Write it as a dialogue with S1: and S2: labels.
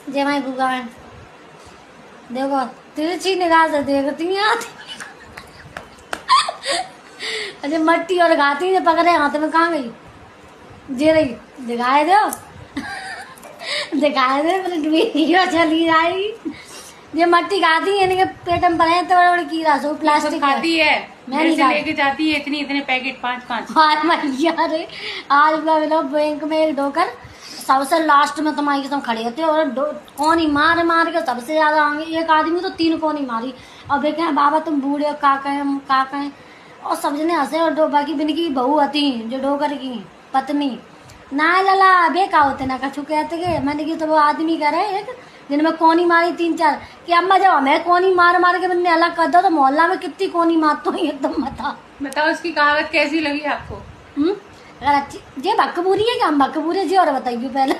S1: जय माई भगवान। देखो तिरछी निगाह से देखती हैं अरे मट्टी और घाती ने पकड़े हाथ में, कहाँ गई जे रही, दिखाए दो दिखाए दे वीडियो चली जाएगी। ये मट्टी खाती है, इनके पेट में पड़े तो बड़े बड़े कीड़ा सो प्लास्टिक
S2: खाती है।
S1: मैं नहीं
S2: लेके जाती है इतने पैकेट 5-5।
S1: अरे आज बैंक में एक डोकर सबसे लास्ट में तुम्हारी कसम खड़े होते और कोनी मार मार के सबसे ज्यादा आगे, एक आदमी तो 3 कोनी मारी और वे कहें बाबा तुम बूढ़े हो, का कहें और सब जने हंसे। और बाकी बिन की बहू आती जो डोकर की पत्नी ना लला बे का होते ना कछु कहते के। मैंने की तो वो आदमी कह रहे एक जिनमें कोनी मारी 3-4 कि अम्मा जब हमें कोनी मार मार के मैंने अलग कर दो तो मोहल्ला में कितनी कोनी मारते हो एकदम
S2: बताओ इसकी कहावत कैसी लगी आपको?
S1: अगर अच्छी जे बकबूरी है कि हम बकबूरे जी और बताइए पहले।